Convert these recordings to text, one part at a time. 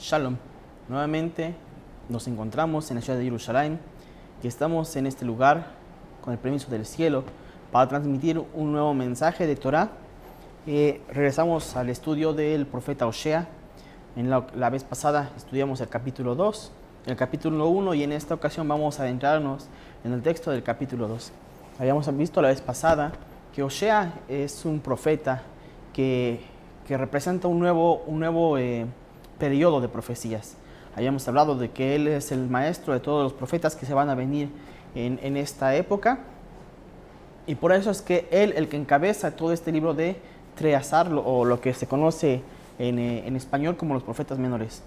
Shalom. Nuevamente nos encontramos en la ciudad de Jerusalén, que estamos en este lugar con el permiso del cielo para transmitir un nuevo mensaje de Torah. Regresamos al estudio del profeta Osea. En la vez pasada estudiamos el capítulo 2, el capítulo 1, y en esta ocasión vamos a adentrarnos en el texto del capítulo 2. Habíamos visto la vez pasada que Osea es un profeta que representa un nuevo periodo de profecías. Habíamos hablado de que él es el maestro de todos los profetas que se van a venir en esta época, y por eso es que él el que encabeza todo este libro de Treasar, o lo que se conoce en español como los profetas menores.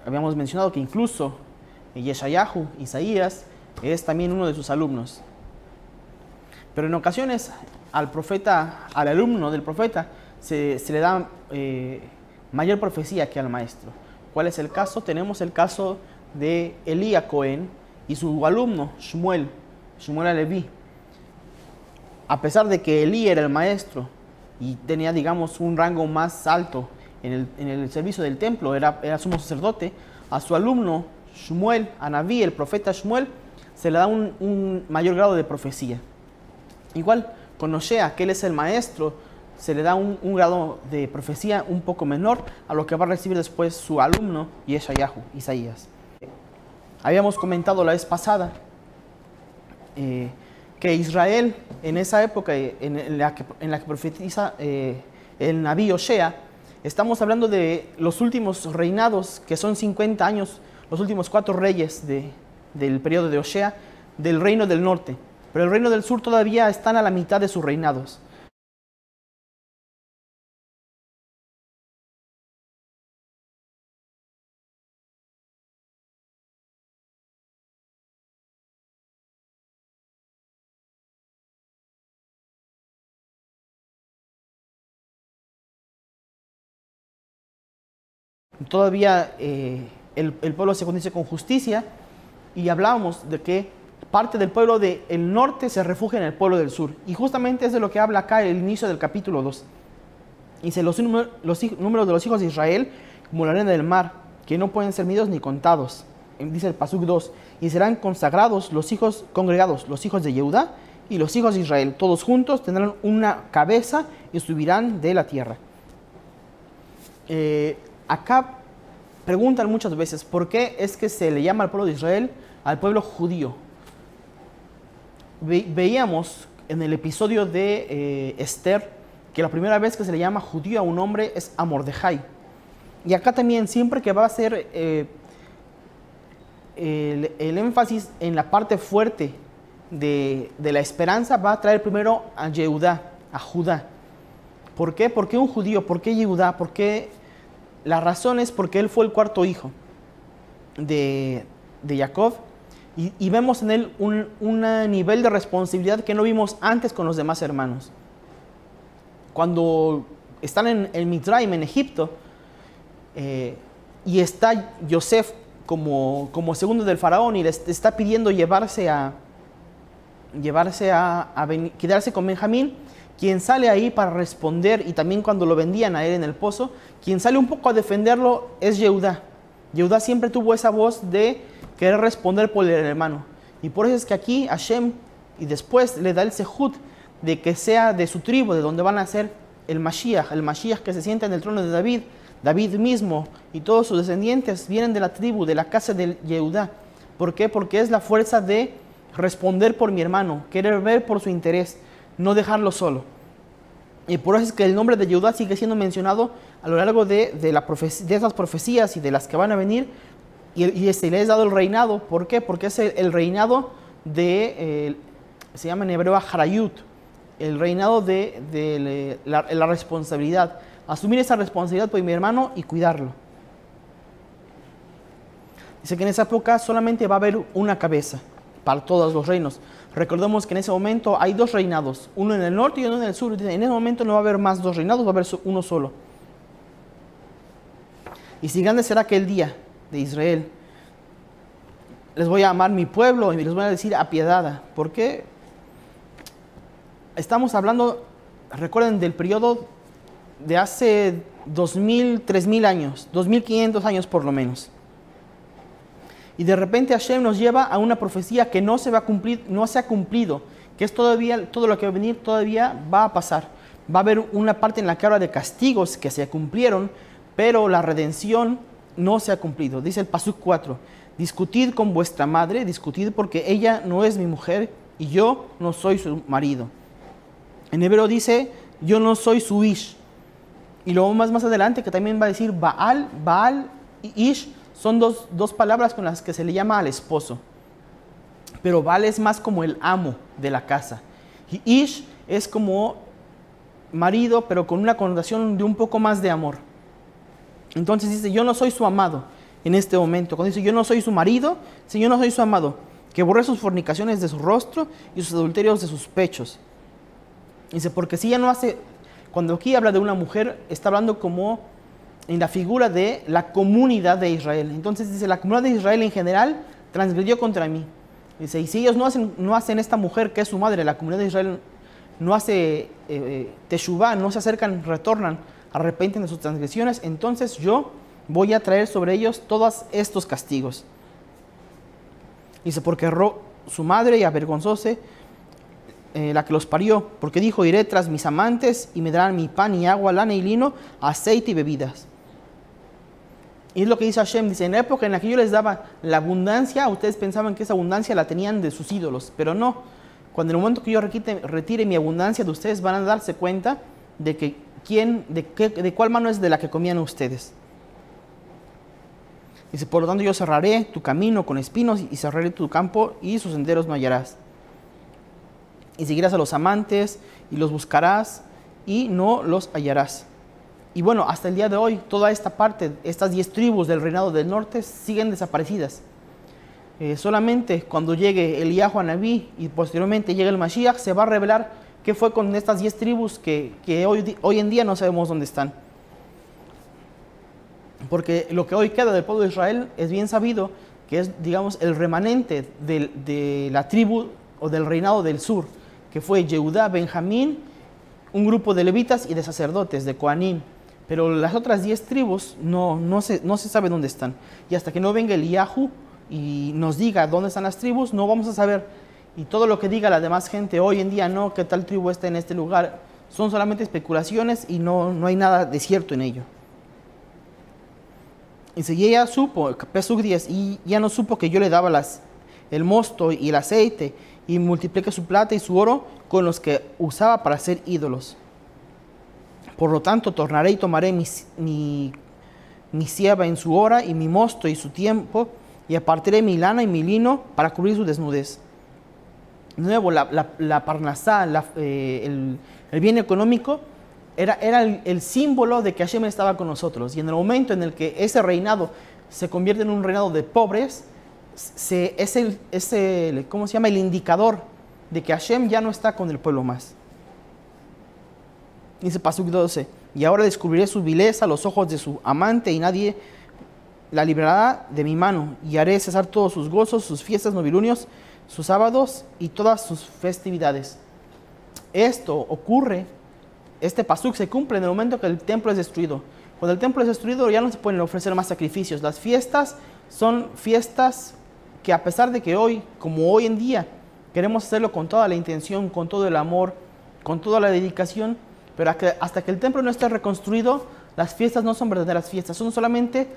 Habíamos mencionado que incluso Yeshayahu, Isaías, es también uno de sus alumnos. Pero en ocasiones al alumno del profeta se le da mayor profecía que al maestro. ¿Cuál es el caso? Tenemos el caso de Elías Cohen y su alumno Shmuel Alevi. A pesar de que Elí era el maestro y tenía, digamos, un rango más alto en el servicio del templo, era sumo sacerdote, a su alumno Shmuel, a Naví, el profeta Shmuel, se le da un mayor grado de profecía. Igual con Osea, que él es el maestro, se le da un grado de profecía un poco menor a lo que va a recibir después su alumno Yeshayahu, Isaías. Habíamos comentado la vez pasada que Israel, en esa época en la que profetiza el Naví Osea, estamos hablando de los últimos reinados, que son 50 años, los últimos 4 reyes del periodo de Osea, del reino del norte. Pero el reino del sur todavía están a la mitad de sus reinados. Todavía el pueblo se condice con justicia, y hablábamos de que parte del pueblo del norte se refugia en el pueblo del sur. Y justamente es de lo que habla acá el inicio del capítulo 2. Dice, los números de los hijos de Israel como la arena del mar, que no pueden ser medidos ni contados. Dice el Pasuk 2, y serán consagrados los hijos congregados, los hijos de Yehudá y los hijos de Israel. Todos juntos tendrán una cabeza y subirán de la tierra. Acá preguntan muchas veces, ¿por qué es que se le llama al pueblo de Israel al pueblo judío? Veíamos en el episodio de Esther que la primera vez que se le llama judío a un hombre es a Mordejai. Y acá también, siempre que va a ser el énfasis en la parte fuerte de la esperanza, va a traer primero a Yehudá, a Judá. ¿Por qué? ¿Por qué un judío? ¿Por qué Yehudá? ¿Por qué? La razón es porque él fue el cuarto hijo de Jacob, y vemos en él un nivel de responsabilidad que no vimos antes con los demás hermanos. Cuando están en Mitzrayim, en Egipto, y está Yosef como segundo del faraón, y les está pidiendo quedarse con Benjamín, quien sale ahí para responder, y también cuando lo vendían a él en el pozo, quien sale un poco a defenderlo es Yehudá. Yehudá siempre tuvo esa voz de querer responder por el hermano. Y por eso es que aquí Hashem, y después le da el sehut de que sea de su tribu, de donde van a ser el Mashiach que se sienta en el trono de David. David mismo y todos sus descendientes vienen de la tribu, de la casa de Yehudá. ¿Por qué? Porque es la fuerza de responder por mi hermano, querer ver por su interés, no dejarlo solo. Y por eso es que el nombre de Yehudá sigue siendo mencionado a lo largo de esas profecías y de las que van a venir, y se le es dado el reinado. ¿Por qué? Porque es el reinado se llama en hebreo Harayut, el reinado de la responsabilidad, asumir esa responsabilidad por mi hermano y cuidarlo. Dice que en esa época solamente va a haber una cabeza para todos los reinos. Recordemos que en ese momento hay 2 reinados, uno en el norte y uno en el sur. En ese momento no va a haber más 2 reinados, va a haber uno solo. Y si grande será aquel día de Israel, les voy a llamar mi pueblo y les voy a decir apiadada. ¿Por qué? Estamos hablando, recuerden, del periodo de hace 2000, 3000 años, 2500 años por lo menos. Y de repente Hashem nos lleva a una profecía que no se va a cumplir, no se ha cumplido, que es todavía, todo lo que va a venir todavía va a pasar. Va a haber una parte en la que habla de castigos que se cumplieron, pero la redención no se ha cumplido. Dice el Pasuk 4, discutid con vuestra madre, discutid porque ella no es mi mujer y yo no soy su marido. En hebreo dice, yo no soy su ish. Y luego más adelante que también va a decir Baal y ish son dos palabras con las que se le llama al esposo. Pero Baal es más como el amo de la casa. Y ish es como marido, pero con una connotación de un poco más de amor. Entonces dice, yo no soy su amado en este momento. Cuando dice, yo no soy su marido, dice, yo no soy su amado, que borre sus fornicaciones de su rostro y sus adulterios de sus pechos. Dice, porque si ella no hace, cuando aquí habla de una mujer, está hablando como en la figura de la comunidad de Israel. Entonces dice, la comunidad de Israel en general transgredió contra mí. Dice, y si ellos no hacen esta mujer que es su madre, la comunidad de Israel no hace teshuvá, no se acercan, retornan, arrepienten de sus transgresiones, entonces yo voy a traer sobre ellos todos estos castigos. Dice, porque erró su madre y avergonzóse la que los parió, porque dijo, iré tras mis amantes y me darán mi pan y agua, lana y lino, aceite y bebidas. Y es lo que dice Hashem, dice, en la época en la que yo les daba la abundancia, ustedes pensaban que esa abundancia la tenían de sus ídolos, pero no. Cuando en el momento que yo retire mi abundancia de ustedes, van a darse cuenta de que de cuál mano es de la que comían ustedes. Dice, por lo tanto yo cerraré tu camino con espinos y cerraré tu campo y sus senderos no hallarás. Y seguirás a los amantes y los buscarás y no los hallarás. Y bueno, hasta el día de hoy, toda esta parte, estas 10 tribus del reinado del norte siguen desaparecidas. Solamente cuando llegue Eliyahu Anabí y posteriormente llegue el Mashiach, se va a revelar qué fue con estas 10 tribus que hoy en día no sabemos dónde están. Porque lo que hoy queda del pueblo de Israel es bien sabido que es, digamos, el remanente de la tribu o del reinado del sur, que fue Yehudá, Benjamín, un grupo de levitas y de sacerdotes, de Coanim. Pero las otras 10 tribus no se sabe dónde están. Y hasta que no venga Eliyahu y nos diga dónde están las tribus, no vamos a saber. Y todo lo que diga la demás gente hoy en día, no, que tal tribu está en este lugar, son solamente especulaciones y no hay nada de cierto en ello. Dice, y ella supo, Pesuk 10, y ya no supo que yo le daba el mosto y el aceite, y multipliqué su plata y su oro con los que usaba para hacer ídolos. Por lo tanto, tornaré y tomaré mi sieva en su hora, y mi mosto y su tiempo, y apartaré mi lana y mi lino para cubrir su desnudez. De nuevo, la parnasá, el bien económico, era el símbolo de que Hashem estaba con nosotros. Y en el momento en el que ese reinado se convierte en un reinado de pobres, es el ¿cómo se llama? El indicador de que Hashem ya no está con el pueblo más. Dice Pasuk 12, y ahora descubriré su vileza a los ojos de su amante y nadie la librará de mi mano. Y haré cesar todos sus gozos, sus fiestas novilunios, sus sábados y todas sus festividades. Esto ocurre, este pasuk se cumple en el momento que el templo es destruido. Cuando el templo es destruido ya no se pueden ofrecer más sacrificios. Las fiestas son fiestas que a pesar de que hoy, como hoy en día, queremos hacerlo con toda la intención, con todo el amor, con toda la dedicación, pero hasta que el templo no esté reconstruido, las fiestas no son verdaderas fiestas, son solamente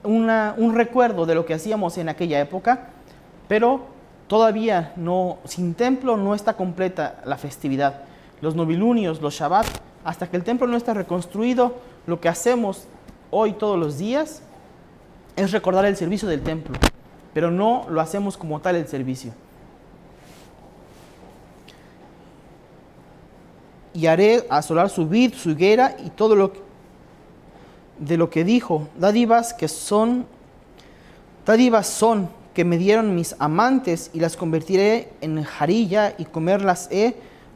un recuerdo de lo que hacíamos en aquella época, pero todavía sin templo no está completa la festividad. Los novilunios, los Shabbat, hasta que el templo no esté reconstruido, lo que hacemos hoy todos los días es recordar el servicio del templo, pero no lo hacemos como tal el servicio. Y haré asolar su vid, su higuera y todo de lo que dijo, dádivas son que me dieron mis amantes y las convertiré en jarilla y comerlas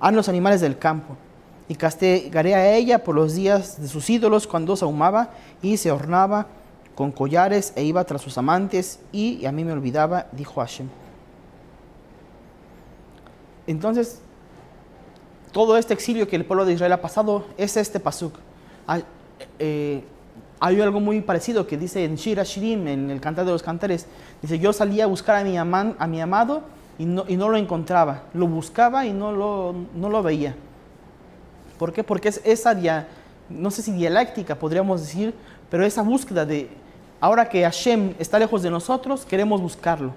a los animales del campo. Y castigaré a ella por los días de sus ídolos cuando se ahumaba y se ornaba con collares e iba tras sus amantes y a mí me olvidaba, dijo Hashem. Entonces, todo este exilio que el pueblo de Israel ha pasado es este pasuk. Hay, hay algo muy parecido que dice en Shir HaShirim, en el Cantar de los Cantares. Dice, yo salía a buscar a mi amado y no lo encontraba. Lo buscaba y no lo veía. ¿Por qué? Porque es esa, no sé si dialéctica podríamos decir, pero esa búsqueda de, ahora que Hashem está lejos de nosotros, queremos buscarlo.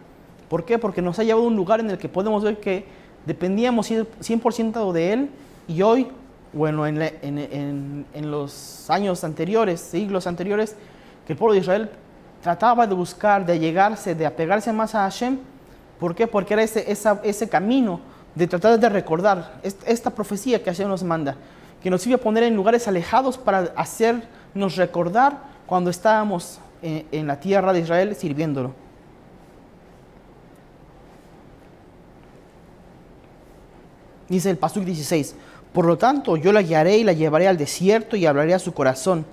¿Por qué? Porque nos ha llevado a un lugar en el que podemos ver que dependíamos 100% de Él, y hoy, bueno, en los años anteriores, siglos anteriores, que el pueblo de Israel trataba de buscar, de allegarse, de apegarse más a Hashem. ¿Por qué? Porque era ese camino de tratar de recordar esta profecía que Hashem nos manda, que nos iba a poner en lugares alejados para hacernos recordar cuando estábamos en la tierra de Israel sirviéndolo. Dice el Pasuk 16, por lo tanto yo la guiaré y la llevaré al desierto y hablaré a su corazón.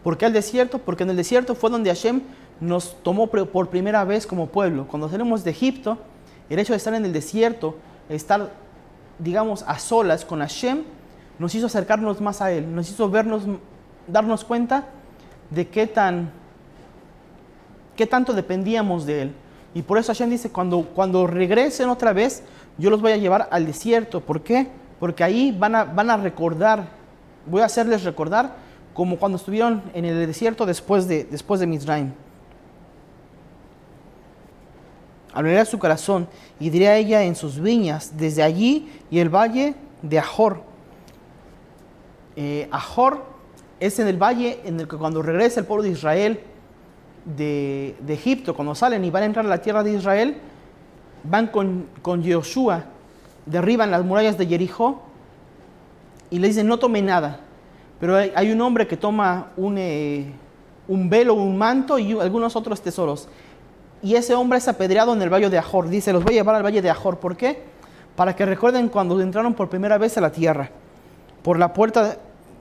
¿Por qué al desierto? Porque en el desierto fue donde Hashem nos tomó por primera vez como pueblo. Cuando salimos de Egipto, el hecho de estar en el desierto, estar, digamos, a solas con Hashem, nos hizo acercarnos más a Él, nos hizo darnos cuenta de qué tanto dependíamos de Él. Y por eso Hashem dice, cuando regresen otra vez, yo los voy a llevar al desierto. ¿Por qué? Porque ahí van a recordar, voy a hacerles recordar como cuando estuvieron en el desierto después de Mizraim. Hablaré a su corazón y diré a ella en sus viñas, desde allí y el valle de Ahor. Ahor es en el valle en el que cuando regresa el pueblo de Israel de Egipto, cuando salen y van a entrar a la tierra de Israel, van con Yoshua, derriban las murallas de Jericó y le dicen no tome nada. Pero hay un hombre que toma un velo, un manto y algunos otros tesoros. Y ese hombre es apedreado en el valle de Ahor. Dice, los voy a llevar al valle de Ahor. ¿Por qué? Para que recuerden cuando entraron por primera vez a la tierra, por la puerta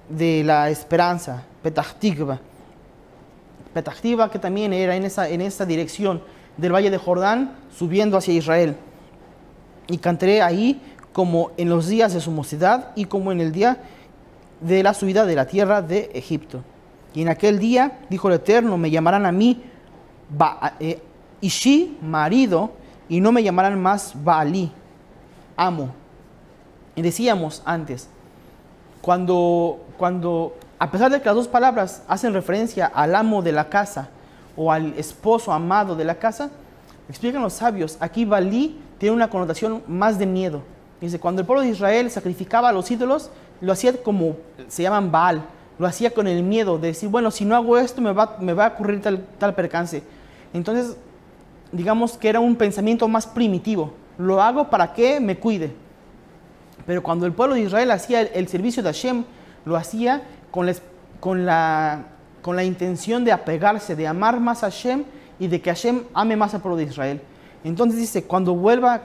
de la esperanza, Petach Tikva. Petach Tikva, que también era en esa dirección del valle de Jordán, subiendo hacia Israel. Y cantaré ahí como en los días de su mocedad y como en el día de la subida de la tierra de Egipto. Y en aquel día, dijo el Eterno, me llamarán a mí Ishi, marido, y no me llamarán más Baalí, amo. Y decíamos antes, cuando a pesar de que las dos palabras hacen referencia al amo de la casa o al esposo amado de la casa, explican los sabios, aquí Baalí tiene una connotación más de miedo. Dice, cuando el pueblo de Israel sacrificaba a los ídolos, lo hacía como se llaman Baal, lo hacía con el miedo de decir, bueno, si no hago esto me va a ocurrir tal percance. Entonces, digamos que era un pensamiento más primitivo, lo hago para que me cuide. Pero cuando el pueblo de Israel hacía el servicio de Hashem, lo hacía con la intención de apegarse, de amar más a Hashem y de que Hashem ame más al pueblo de Israel. Entonces dice, cuando vuelva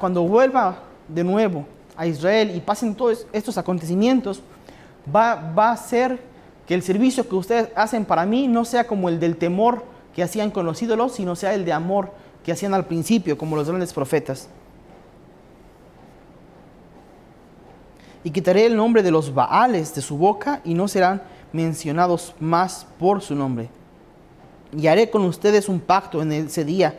de nuevo a Israel y pasen todos estos acontecimientos, va a ser que el servicio que ustedes hacen para mí no sea como el del temor que hacían con los ídolos, sino sea el de amor que hacían al principio, como los grandes profetas. Y quitaré el nombre de los Baales de su boca y no serán mencionados más por su nombre. Y haré con ustedes un pacto en ese día,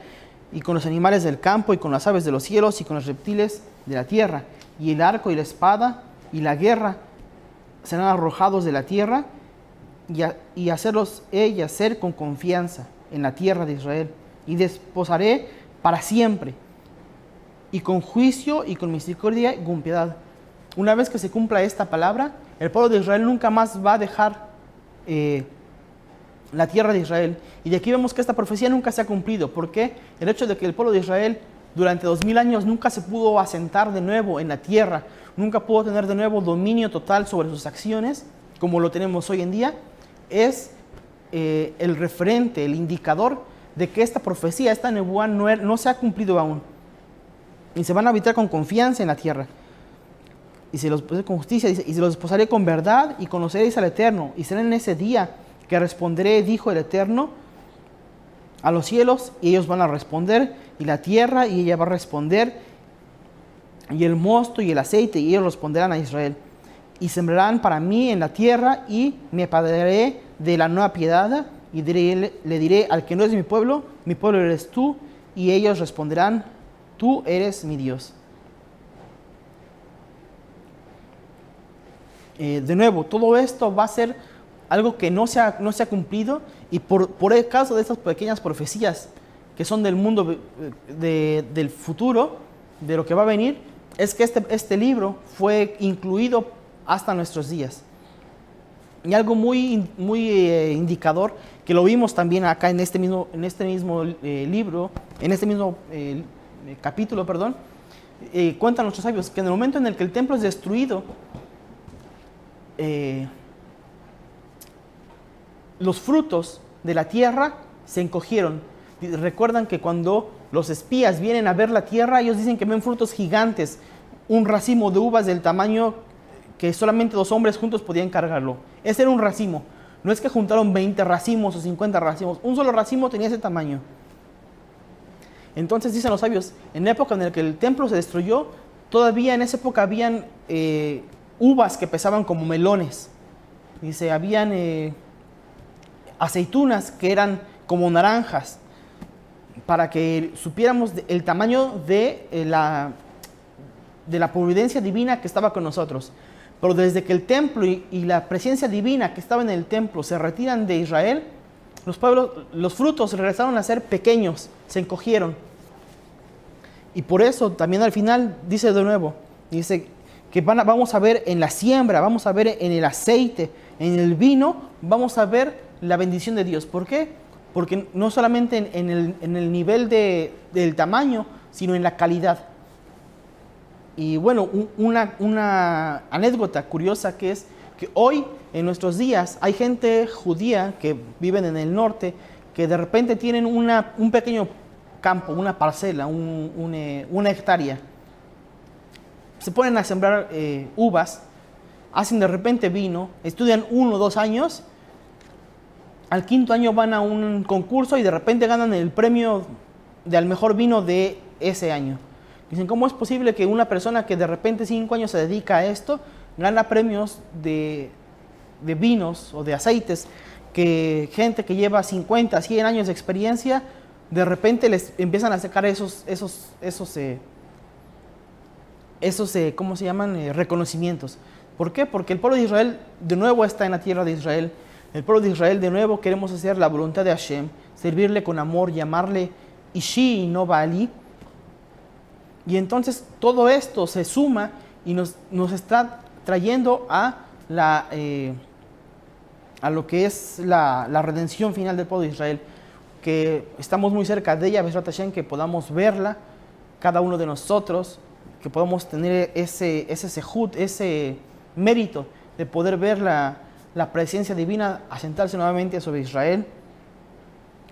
y con los animales del campo, y con las aves de los cielos, y con los reptiles de la tierra. Y el arco y la espada y la guerra serán arrojados de la tierra, y hacerlos yacer con confianza en la tierra de Israel. Y desposaré para siempre, y con juicio, y con misericordia, y con piedad. Una vez que se cumpla esta palabra, el pueblo de Israel nunca más va a dejar la tierra de Israel. Y de aquí vemos que esta profecía nunca se ha cumplido. ¿Por qué? El hecho de que el pueblo de Israel durante 2000 años nunca se pudo asentar de nuevo en la tierra, nunca pudo tener de nuevo dominio total sobre sus acciones, como lo tenemos hoy en día, es el referente, el indicador de que esta profecía, esta nebuá no se ha cumplido aún. Y se van a habitar con confianza en la tierra. Y se los posaré con justicia, dice, y se los desposaré con verdad, y conoceréis al Eterno. Y será en ese día que responderé, dijo el Eterno, a los cielos, y ellos van a responder, y la tierra, y ella va a responder, y el mosto y el aceite, y ellos responderán a Israel. y sembrarán para mí en la tierra, y me apoderaré de la nueva piedad, y le diré al que no es mi pueblo eres tú, y ellos responderán, tú eres mi Dios. De nuevo, todo esto va a ser algo que no se ha cumplido, y por el caso de estas pequeñas profecías que son del mundo del futuro, de lo que va a venir, es que este libro fue incluido hasta nuestros días. Y algo muy indicador, que lo vimos también acá en este mismo libro, en este mismo capítulo, perdón, cuentan nuestros sabios que en el momento en el que el templo es destruido, los frutos de la tierra se encogieron. Recuerdan que cuando los espías vienen a ver la tierra, ellos dicen que ven frutos gigantes, un racimo de uvas del tamaño que solamente 2 hombres juntos podían cargarlo. Ese era un racimo. No es que juntaron 20 racimos o 50 racimos, un solo racimo tenía ese tamaño. Entonces dicen los sabios, en la época en la que el templo se destruyó, todavía en esa época habían uvas que pesaban como melones. Dice, habían aceitunas que eran como naranjas, para que supiéramos el tamaño de la providencia divina que estaba con nosotros. Pero desde que el templo y la presencia divina que estaba en el templo se retiran de Israel, los frutos regresaron a ser pequeños, se encogieron. Y por eso también al final dice de nuevo, dice que vamos a ver en la siembra, vamos a ver en el aceite, en el vino, vamos a ver la bendición de Dios. ¿Por qué? Porque no solamente en el nivel del tamaño, sino en la calidad. Y bueno, una anécdota curiosa que es que hoy, en nuestros días, hay gente judía que viven en el norte, que de repente tienen un pequeño campo, una parcela, una hectárea. Se ponen a sembrar uvas, hacen de repente vino, estudian 1 o 2 años, al 5.º año van a un concurso y de repente ganan el premio del mejor vino de ese año. Dicen, ¿cómo es posible que una persona que de repente 5 años se dedica a esto, gana premios de vinos o de aceites, que gente que lleva 50, 100 años de experiencia, de repente les empiezan a sacar esos ¿cómo se llaman? Reconocimientos. ¿Por qué? Porque el pueblo de Israel de nuevo está en la tierra de Israel. El pueblo de Israel de nuevo queremos hacer la voluntad de Hashem, servirle con amor, llamarle Ishi y no Baali. Y entonces todo esto se suma y nos está trayendo a lo que es la redención final del pueblo de Israel, que estamos muy cerca de ella, Besrat Hashem, que podamos verla, cada uno de nosotros, que podamos tener ese sehut, ese mérito de poder ver la presencia divina asentarse nuevamente sobre Israel.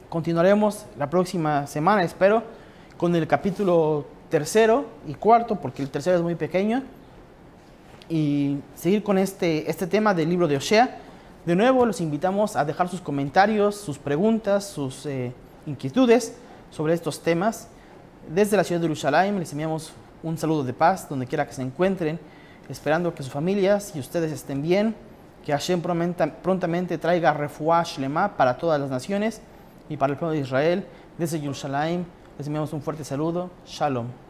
Continuaremos la próxima semana, espero, con el capítulo 3 y 4, porque el 3 es muy pequeño, y seguir con este tema del libro de Osea. De nuevo, los invitamos a dejar sus comentarios, sus preguntas, sus inquietudes sobre estos temas. Desde la ciudad de Jerusalén les enviamos un saludo de paz donde quiera que se encuentren, esperando que sus familias y ustedes estén bien, que Hashem prontamente traiga refuah shlema para todas las naciones y para el pueblo de Israel. Desde Jerusalén les enviamos un fuerte saludo. Shalom.